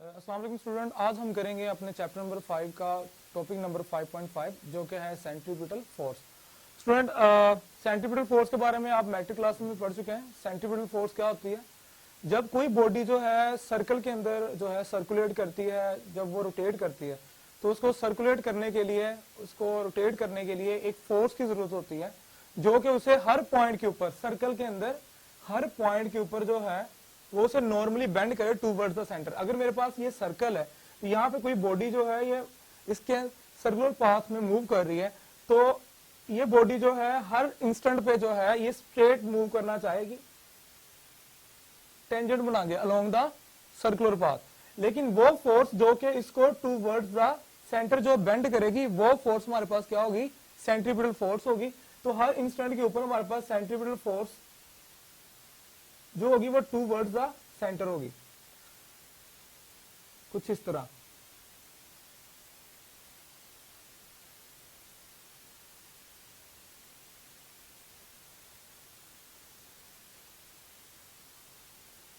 अस्सलाम वालेकुम स्टूडेंट, आज हम करेंगे अपने चैप्टर नंबर 5 का टॉपिक नंबर 5.5 जो कि है centripetal force. Student, centripetal force के बारे में आप मैट्रिक क्लास में पढ़ चुके हैं। सेंट्रीपिटल फोर्स क्या होती है? जब कोई बॉडी जो है सर्कल के अंदर जो है सर्कुलेट करती है, जब वो रोटेट करती है तो उसको सर्कुलेट करने के लिए, उसको रोटेट करने के लिए एक फोर्स की जरूरत होती है जो कि उसे हर पॉइंट के ऊपर, सर्कल के अंदर हर पॉइंट के ऊपर जो है वो उसे नॉर्मली बेंड करे टूवर्ड्स द सेंटर। अगर मेरे पास ये सर्कल है तो यहाँ पे कोई बॉडी जो है ये इसके सर्कुलर पाथ में मूव कर रही है, तो ये बॉडी जो है हर इंस्टेंट पे जो है ये स्ट्रेट मूव करना चाहेगी, टेंजेंट बना के अलोंग द सर्कुलर पाथ। लेकिन वो फोर्स जो कि इसको टूवर्ड्स द सेंटर जो बेंड करेगी, वो फोर्स हमारे पास क्या होगी? सेंट्रीपिटल फोर्स होगी। तो हर इंस्टेंट के ऊपर हमारे पास सेंट्रीपिटल फोर्स जो होगी वो टूवर्ड्स द सेंटर होगी, कुछ इस तरह।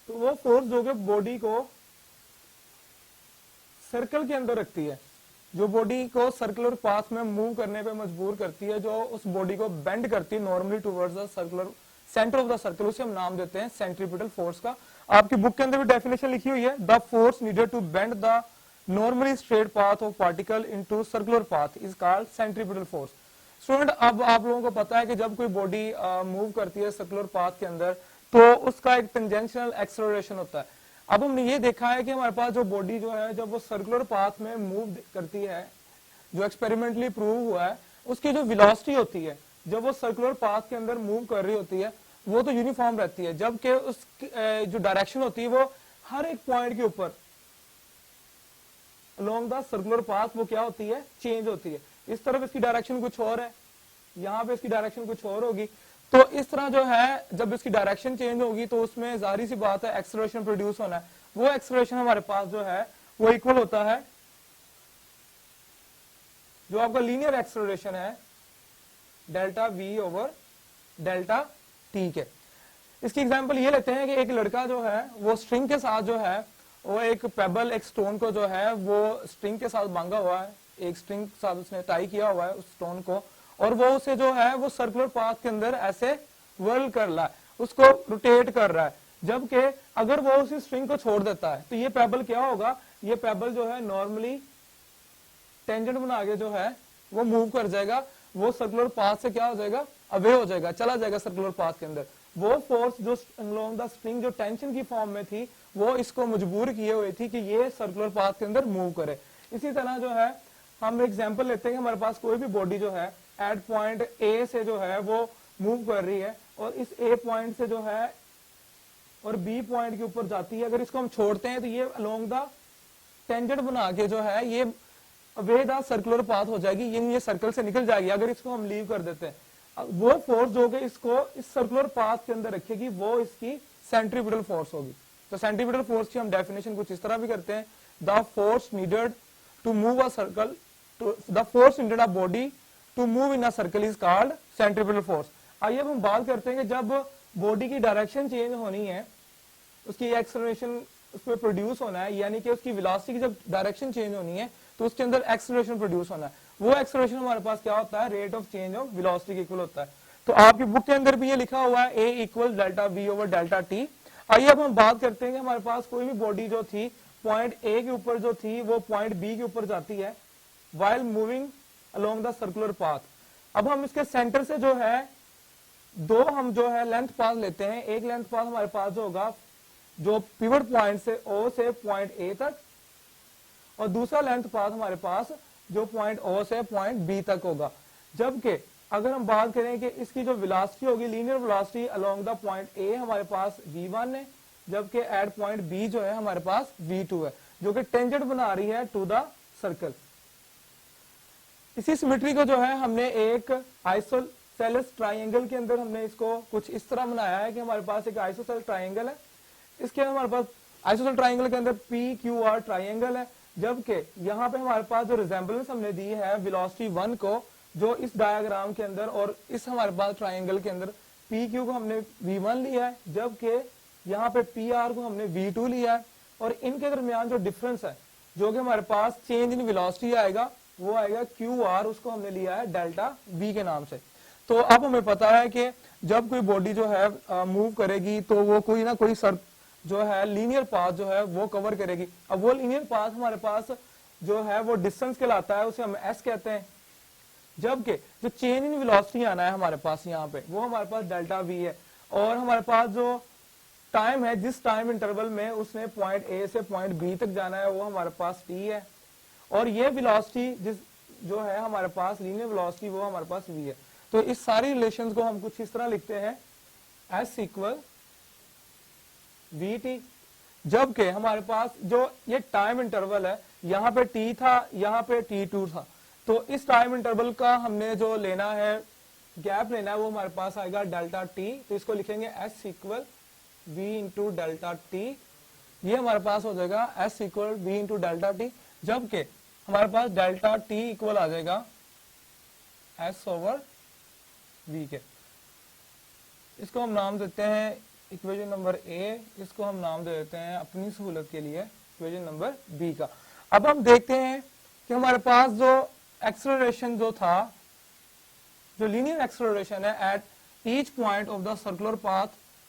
तो वो फोर्स जो कि बॉडी को सर्कल के अंदर रखती है, जो बॉडी को सर्कुलर पाथ में मूव करने पे मजबूर करती है, जो उस बॉडी को बेंड करती है normally towards the circular centre of the circle, उसे हम नाम देते हैं सेंट्रीपिटल फोर्स का। आपकी बुक के अंदर भी डेफिनेशन लिखी हुई है, the force needed to bend the normally straight path of particle into circular path is called centripetal force. Student, अब आप लोगों को पता है कि जब कोई बॉडी मूव करती है सर्कुलर पाथ के अंदर तो उसका एक टेंजेंशियल एक्सेलरेशन होता है। अब हमने ये देखा है कि हमारे पास जो बॉडी जो है जब वो सर्कुलर पाथ में मूव करती है, जो एक्सपेरिमेंटली प्रूव हुआ है, उसकी जो वेलोसिटी होती है जब वो सर्कुलर पाथ के अंदर मूव कर रही होती है वो तो यूनिफॉर्म रहती है, जबकि उस जो डायरेक्शन होती है वो हर एक पॉइंट के ऊपर अलोंग द सर्कुलर पाथ वो क्या होती है? चेंज होती है। इस तरफ इसकी डायरेक्शन कुछ और है, यहाँ पे इसकी डायरेक्शन कुछ और होगी। तो इस तरह जो है जब इसकी डायरेक्शन चेंज होगी तो उसमें जाहिर सी बात है एक्सेलरेशन प्रोड्यूस होना है। वो एक्सेलरेशन हमारे पास जो है वो इक्वल होता है जो आपका लीनियर एक्सेलरेशन है delta V over delta T के। इसकी एग्जांपल ये लेते हैं कि एक लड़का जो है वो स्ट्रिंग के साथ जो है वो एक पेबल, एक स्टोन को जो है वो स्ट्रिंग के साथ बांधा हुआ है, एक स्ट्रिंग के साथ उसने टाई किया हुआ है उस स्टोन को, और वो उसे जो है वो सर्कुलर पाथ के अंदर ऐसे व्हर्ल कर रहा है, उसको रोटेट कर रहा है। जबकि अगर वो उसी स्ट्रिंग को छोड़ देता है तो ये पेबल क्या होगा? ये पेबल जो है नॉर्मली टेंजेंट बना के जो है वो मूव कर जाएगा, वो सर्कुलर पाथ से क्या हो जाएगा? अवे हो जाएगा, चला जाएगा सर्कुलर पाथ के अंदर। वो फोर्स जो अलोंग द स्ट्रिंग जो टेंशन की फॉर्म में थी वो इसको मजबूर किए हुए थी कि ये सर्कुलर पाथ के अंदर मूव करे। इसी तरह जो है हम एग्जांपल लेते हैं कि हमारे पास कोई भी बॉडी जो है एट पॉइंट ए से जो है वो मूव कर रही है और इस ए पॉइंट से जो है और बी पॉइंट के ऊपर जाती है। अगर इसको हम छोड़ते हैं तो ये अलोंग द टेंजेंट बना के जो है ये अवे द सर्कुलर पाथ हो जाएगी, ये सर्कल से निकल जाएगी। अगर इसको हम लीव कर देते हैं, वो फोर्स जो कि इसको इस सर्कुलर पाथ के अंदर रखेगी वो इसकी सेंट्रीपिटल फोर्स होगी। तो सेंट्रीपिटल फोर्स की हम डेफिनेशन कुछ इस तरह भी करते हैं, the force needed to move a circle, the force needed a body to move in a circle is called centripetal force. आइए अब हम बात करते हैं कि जब बॉडी की डायरेक्शन चेंज होनी है, उसकी एक्सेलरेशन उसमें प्रोड्यूस होना है, यानी कि उसकी वेलोसिटी की जब डायरेक्शन चेंज होनी है तो उसके अंदर एक्सेलरेशन प्रोड्यूस होना है। वो एक्सेलरेशन हमारे पास क्या होता है? Rate of change of velocity के इक्वल होता है। तो आपकी बुक के अंदर भी ये लिखा हुआ है A equal delta V over delta T. आइए अब हम बात करते हैं कि हमारे पास कोई भी बॉडी जो थी पॉइंट ए के ऊपर जो थी वो पॉइंट बी के ऊपर जाती है while moving along the circular path. अब हम इसके सेंटर से जो है दो हम जो है लेंथ पाथ लेते हैं। एक लेंथ पाथ हमारे पास जो होगा जो पिवट पॉइंट से ओ से पॉइंट ए तक, और दूसरा लेंथ पाथ हमारे पास जो पॉइंट ओ से पॉइंट बी तक होगा। जबकि अगर हम बात करें कि इसकी जो वेलोसिटी होगी, linear velocity along the point ए हमारे पास v1 है, जबकि एट पॉइंट बी जो है हमारे पास v2 है, जो कि टेंजेंट बना रही है टू द सर्कल। इसी सिमेट्री को जो है हमने एक आइसोसेलेस ट्राइंगल के अंदर हमने इसको कुछ इस तरह बनाया है कि हमारे पास एक आइसोसेलेस ट्राइंगल है, इसके अंदर हमारे पास आइसोसेलेस ट्राइंगल के अंदर पी क्यू आर ट्राइंगल है। जबकि यहाँ पे हमारे पास जो रिजेंबलेंस हमने दी है वेलोसिटी 1 को, जो इस डायग्राम के अंदर और इस हमारे पास ट्राइंगल के अंदर पी क्यू को हमने v1 लिया है, जबकि यहाँ पे पी आर को हमने v2 लिया है। और इनके दरमियान जो डिफरेंस है, जो कि हमारे पास चेंज इन वेलोसिटी आएगा, वो आएगा क्यू आर, उसको हमने लिया है डेल्टा वी के नाम से। तो अब हमें पता है कि जब कोई बॉडी जो है मूव करेगी तो वो कोई ना कोई जो है लीनियर पाथ जो है वो कवर करेगी। अब वो लीनियर पाथ हमारे पास जो है वो डिस्टेंस कहलाता है, उसे हम एस कहते हैं। जबकि जो चेंज इन वेलोसिटी आना है हमारे पास यहाँ पे, वो हमारे पास डेल्टा वी है। और हमारे पास जो टाइम है, जिस टाइम इंटरवल में उसने पॉइंट ए से पॉइंट बी तक जाना है, वो हमारे पास टी है। और ये वेलोसिटी जिस जो है हमारे पास लीनियर वेलोसिटी, वो हमारे पास वी है। तो इस सारी रिलेशंस को हम कुछ इस तरह लिखते हैं, एस इक्वल वी टी। जबकि हमारे पास जो ये टाइम इंटरवल है, यहाँ पे टी था, यहाँ पे T2 था, तो इस टाइम इंटरवल का हमने जो लेना है, गैप लेना है, वो हमारे पास आएगा डेल्टा टी। तो इसको लिखेंगे s equal v into delta t. ये हमारे पास हो जाएगा s equal v into delta t. जबकि हमारे पास डेल्टा टी इक्वल आ जाएगा एस ओवर वी के। इसको हम नाम देते हैं इक्वेशन नंबर ए, इसको हम नाम दे देते हैं अपनी सहूलत के लिए इक्वेशन नंबर बी का। अब हम देखते हैं कि हमारे पास जो एक्सेलरेशन जो था, जो लीनियर एक्सेलरेशन है at each point of the circular path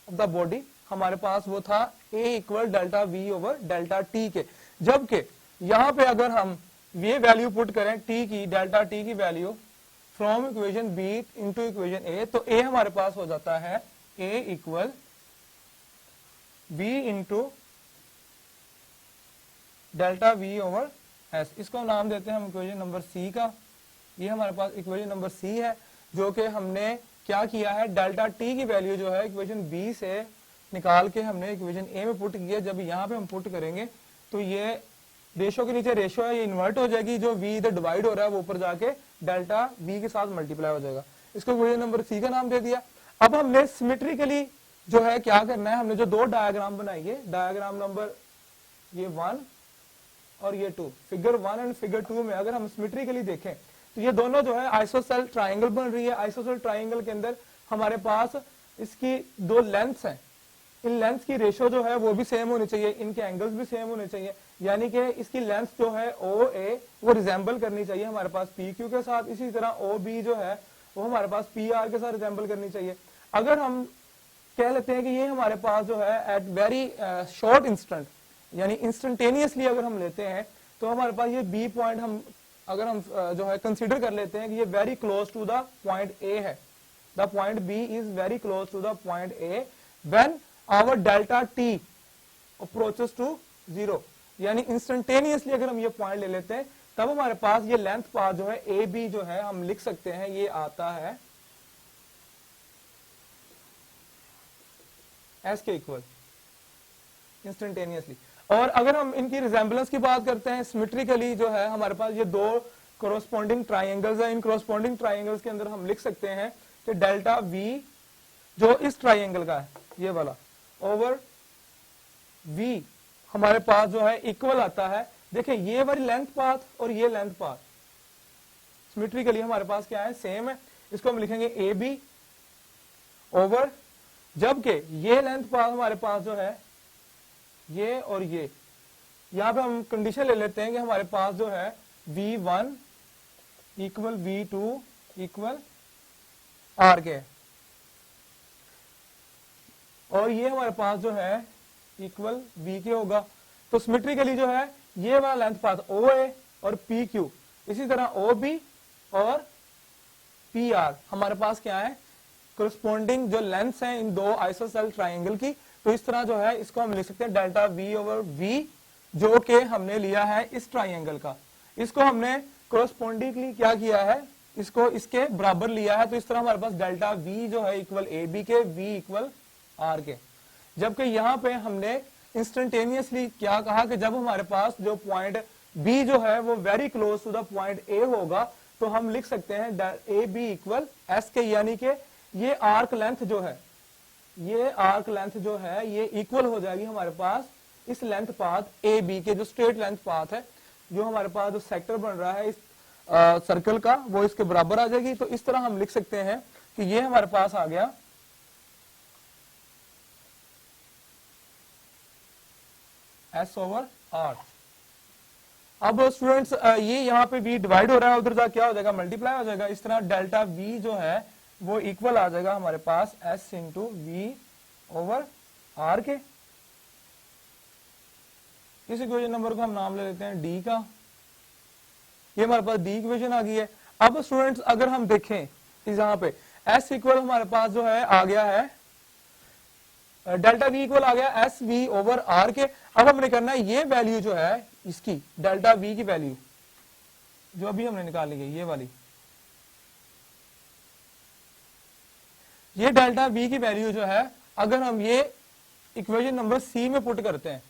of the body, हमारे पास वो था A equal delta V over delta T के। जबकि यहाँ पे अगर हम ये वैल्यू पुट करें टी की, डेल्टा टी की value from equation B into equation A, तो ए हमारे पास हो जाता है A equal B into delta V over S. इसको नाम देते हैं हम इक्वेशन नंबर सी का। ये हमारे पास इक्वेशन नंबर सी है, जो कि हमने क्या किया है, डेल्टा टी की वैल्यू जो है इक्वेशन बी से निकाल के हमने इक्वेशन ए में पुट किया। जब यहाँ पे हम पुट करेंगे तो ये रेशो के नीचे रेशो है, ये इन्वर्ट हो जाएगी, जो वी इधर डिवाइड हो रहा है वो ऊपर जाके डेल्टा वी के साथ मल्टीप्लाई हो जाएगा। इसको इक्वेशन नंबर सी का नाम दे दिया। अब हमने सिमेट्रिकली जो है क्या करना है, हमने जो दो डायग्राम बनाई है, डायग्राम नंबर ये 1 और ये 2, फिगर 1 एंड फिगर 2 में अगर हम सिमेट्रिकली देखें तो ये दोनों जो है आइसोसेल ट्राइंगल बन रही है। आइसोसेल ट्राइंगल के अंदर हमारे पास इसकी दो लेंथ्स हैं, इन लेंथ की रेशो जो है वो भी सेम होनी चाहिए, इनके एंगल्स भी सेम होने चाहिए। यानी कि इसकी लेंथ जो है ओ ए वो रिजेंबल करनी चाहिए हमारे पास पी क्यू के साथ, इसी तरह ओ बी जो है वो हमारे पास पी आर के साथ रिजेंबल करनी चाहिए। अगर हम कह लेते हैं कि ये हमारे पास जो है एट वेरी शॉर्ट इंस्टेंट, यानी इंस्टेंटेनियसली अगर हम लेते हैं तो हमारे पास ये बी पॉइंट हम अगर हम जो है कंसीडर कर लेते हैं कि ये very close to the point A है, the point B is very close to the point A when our delta T approaches to 0, यानी इंस्टेंटेनियसली अगर हम ये पॉइंट ले लेते हैं तब हमारे पास ये लेंथ पाथ जो है ए बी जो है हम लिख सकते हैं, ये आता है एस के इक्वल इंस्टेंटेनियसली। और अगर हम इनकी रिजेंबलेंस की बात करते हैं, सिमेट्रिकली जो है हमारे पास ये दो कोरोस्पोंडिंग ट्राइंगल्स हैं, इन कोरोस्पोंडिंग ट्राइंगल्स के अंदर हम लिख सकते हैं कि डेल्टा वी जो इस ट्राइंगल का है ये वाला ओवर वी हमारे पास जो है इक्वल आता है। देखिए ये वाली लेंथ पाथ और ये लेंथ पाथ सिमेट्रिकली हमारे पास क्या है, सेम है। इसको हम लिखेंगे ए बी ओवर, जबकि ये लेंथ पाथ हमारे पास जो है ये और ये, यहां पे हम कंडीशन ले लेते हैं कि हमारे पास जो है v1 equal v2 equal r के, और ये हमारे पास जो है इक्वल v के होगा। तो सिमेट्रिकली जो है ये वाला लेंथ पाथ OA और PQ, इसी तरह OB और PR हमारे पास क्या है, कोरस्पोंडिंग जो लेंथ्स हैं इन दो आइसोसेल ट्राइंगल की। तो इस तरह जो है इसको हम लिख सकते हैं डेल्टा V ओवर V, जो कि हमने लिया है इस ट्राइंगल का। इसको हमने कोरस्पोंडिंगली क्या किया है, इसको इसके बराबर लिया है। तो इस तरह हमारे पास डेल्टा V जो है इक्वल AB के, V इक्वल R के। जबकि यहाँ पे हमने इंस्टेंटेनियसली क्या कहा कि जब हमारे पास जो पॉइंट B जो है वो very close to the point A होगा, तो हम लिख सकते हैं AB इक्वल S के, यानी कि ये आर्क लेंथ जो है, ये आर्क लेंथ जो है ये इक्वल हो जाएगी हमारे पास इस लेंथ पाथ ए बी के, जो स्ट्रेट लेंथ पाथ है, जो हमारे पास जो सेक्टर बन रहा है इस सर्कल का, वो इसके बराबर आ जाएगी। तो इस तरह हम लिख सकते हैं कि ये हमारे पास आ गया एस ओवर आर। अब स्टूडेंट्स ये यहाँ पे v डिवाइड हो रहा है, उधर जा क्या हो जाएगा, मल्टीप्लाई हो जाएगा। इस तरह डेल्टा v जो है वो इक्वल आ जाएगा हमारे पास s into v over r के। इस इक्वेशन नंबर को हम नाम ले लेते हैं d का। ये हमारे पास d इक्वेशन आ गई है। अब स्टूडेंट्स अगर हम देखें इस यहाँ पे s इक्वल हमारे पास जो है आ गया है, डेल्टा v इक्वल आ गया एस वी ओवर आर के। अब हमने करना है ये वैल्यू जो है इसकी डेल्टा v की वैल्यू जो अभी हमने निकाली है, ये वाली, ये डेल्टा v की वैल्यू जो है अगर हम ये इक्वेशन नंबर सी में पुट करते हैं,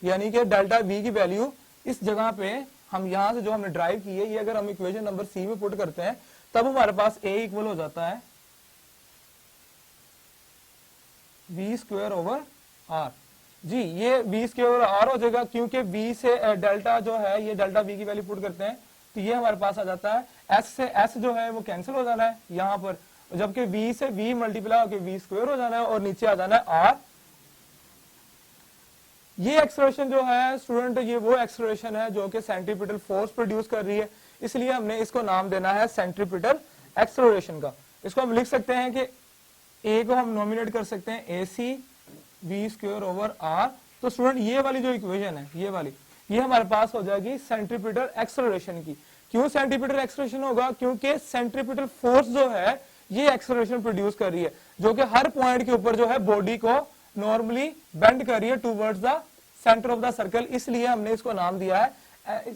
यानी कि डेल्टा v की वैल्यू इस जगह पे हम यहां से जो हमने ड्राइव की है, ये अगर हम इक्वेशन नंबर सी में पुट करते हैं तब हमारे पास a इक्वल हो जाता है v स्क्वायर ओवर r। जी ये v स्क्वायर ओवर r हो जाएगा, क्योंकि v से डेल्टा जो है ये डेल्टा v की वैल्यू पुट करते हैं तो ये हमारे पास आ जाता है s से s जो है वो कैंसिल हो जाना है यहाँ पर, जबकि v से v मल्टीप्लाई होकर v स्क्वायर हो जाना है और नीचे आ जाना है r। ये एक्सेलरेशन जो है स्टूडेंट, ये वो एक्सेलरेशन है जो कि सेंट्रीपिटल फोर्स प्रोड्यूस कर रही है, इसलिए हमने इसको नाम देना है सेंट्रीपिटल एक्सेलरेशन का। इसको हम लिख सकते हैं कि a को हम नॉमिनेट कर सकते हैं ए सी वी स्क्वायर ओवर आर। तो स्टूडेंट ये वाली जो इक्वेशन है ये वाली, ये हमारे पास हो जाएगी सेंट्रीपिटल एक्सेलरेशन की। क्यों सेंट्रीपिटल एक्सेलरेशन होगा, क्योंकि सेंट्रीपिटल फोर्स जो है ये एक्सेलरेशन प्रोड्यूस कर रही है जो कि हर पॉइंट के ऊपर जो है बॉडी को नॉर्मली बेंड कर रही है towards the centre of the circle, इसलिए हमने इसको नाम दिया है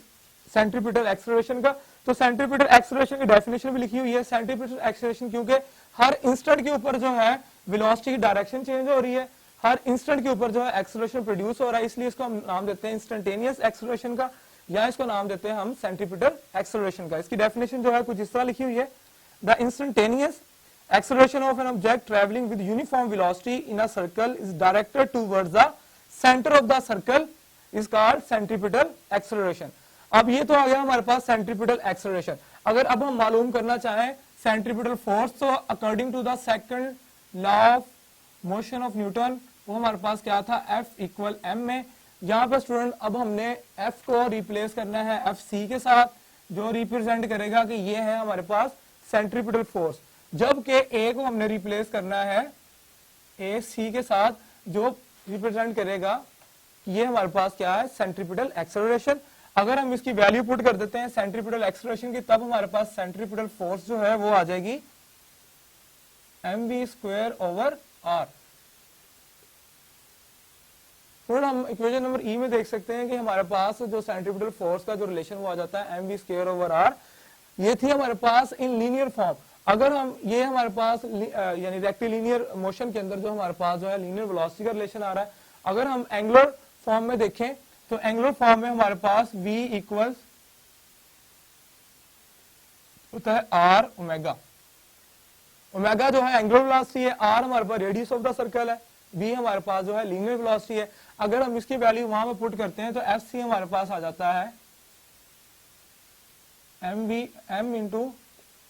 सेंट्रीपिटल एक्सेलरेशन का। तो सेंट्रीपिटल एक्सेलरेशन की डेफिनेशन भी लिखी हुई है। सेंट्रीपिटल एक्सेलरेशन क्योंकि हर इंस्टेंट के ऊपर जो है वेलोसिटी की डायरेक्शन चेंज हो रही है, हर इंस्टेंट के ऊपर जो है एक्सेलरेशन प्रोड्यूस हो रहा है, इसलिए इसको हम नाम देते हैं इंस्टेंटेनियस एक्सेलरेशन का, या इसको नाम देते हैं हम सेंट्रीपिटल एक्सेलरेशन का। इसकी डेफिनेशन जो है कुछ इस तरह लिखी हुई है, the instantaneous acceleration of an object traveling with uniform velocity in a circle is directed towards the center of the circle is called centripetal acceleration। अब ये तो आ गया हमारे पास सेंट्रीपिटल एक्सेलरेशन। अगर अब हम मालूम करना चाहें सेंट्रीपिटल फोर्स, तो according to the second law of motion of Newton वो हमारे पास क्या था, F इक्वल m में। यहाँ पर स्टूडेंट अब हमने F को रिप्लेस करना है FC के साथ, जो रिप्रेजेंट करेगा कि ये है हमारे पास सेंट्रीपिटल फोर्स, जबकि A को हमने रिप्लेस करना है AC के साथ, जो रिप्रेजेंट करेगा ये हमारे पास क्या है, सेंट्रीपिटल एक्सेलरेशन। अगर हम इसकी वैल्यू पुट कर देते हैं सेंट्रीपिटल एक्सेलरेशन की, तब हमारे पास सेंट्रीपिटल फोर्स जो है वो आ जाएगी mv स्क्वायर ओवर r। फिर हम इक्वेशन नंबर ई में देख सकते हैं कि हमारे पास जो सेंट्रीपिटल फोर्स का जो रिलेशन वो आ जाता है mv स्क्वायर ओवर r। ये थी हमारे पास इन लीनियर फॉर्म। अगर हम ये हमारे पास यानी रेक्टिलिनियर मोशन के अंदर जो हमारे पास जो है लीनियर वेलोसिटी का रिलेशन आ रहा है, अगर हम एंगुलर फॉर्म में देखें तो एंगुलर फॉर्म में हमारे पास v इक्वल्स होता है आर ओमेगा। ओमेगा जो है एंगुलर वेलोसिटी है, आर हमारे पास रेडियस ऑफ द सर्कल है, v हमारे पास जो है लीनियर वेलोसिटी है। अगर हम इसकी वैल्यू वहां पे पुट करते हैं तो एफ सी हमारे पास आ जाता है m into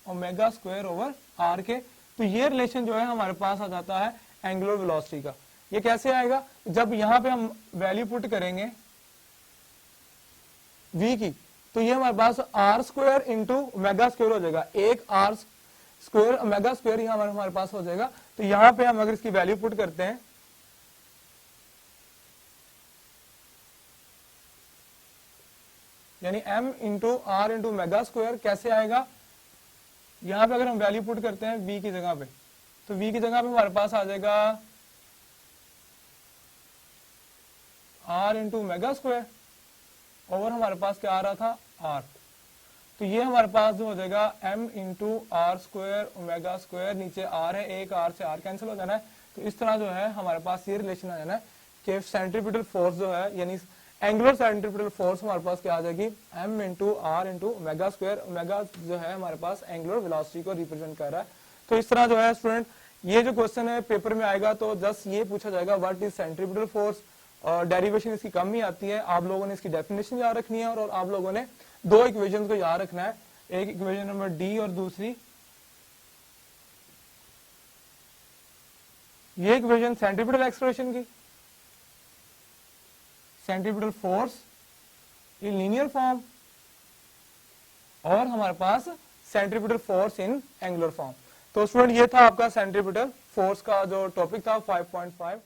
omega square over r के। तो ये रिलेशन जो है हमारे पास आ जाता है एंगुलर वेलोसिटी का। ये कैसे आएगा, जब यहां पे हम वैल्यू पुट करेंगे v की, तो ये हमारे पास R square into omega square हो जाएगा, एक आर स्क्वायर ओमेगा स्क्वायर यहाँ हमारे पास हो जाएगा। तो यहां पे हम अगर इसकी वैल्यू पुट करते हैं यानी m into r into omega square कैसे आएगा, यहां पे अगर हम वैल्यू पुट करते हैं v की जगह पे, तो v की जगह पे हमारे पास आ जाएगा r into omega square over हमारे पास क्या आ रहा था r। तो ये हमारे पास जो हो जाएगा m into r square omega square, नीचे r है, एक r से r कैंसिल हो जाना है। तो इस तरह जो है हमारे पास ये रिलेशन आ जाना है कि सेंट्रीपिटल फोर्स जो है यानी एंगुलर सेंट्रीपिटल फोर्स हमारे पास क्या आ जाएगी m into r into omega square. Omega जो है हमारे पास एंगुलर वेलोसिटी को रिप्रेजेंट कर रहा है। तो इस तरह जो है स्टूडेंट ये जो क्वेश्चन है पेपर में आएगा तो जस्ट ये पूछा जाएगा व्हाट इज सेंट्रीपिटल फोर्स, और डेरिवेशन इसकी कम ही आती है। आप लोगों ने इसकी डेफिनेशन याद रखनी है और आप लोगों ने दो इक्वेशन को याद रखना है, एक इक्वेशन नंबर डी और दूसरी ये इक्वेशन सेंट्रीपिटल एक्सेलरेशन की। Centripetal force in linear form और हमारे पास centripetal force in angular form. तो स्टूडेंट ये था आपका सेंट्रीपिटल फोर्स का जो टॉपिक था 5.5।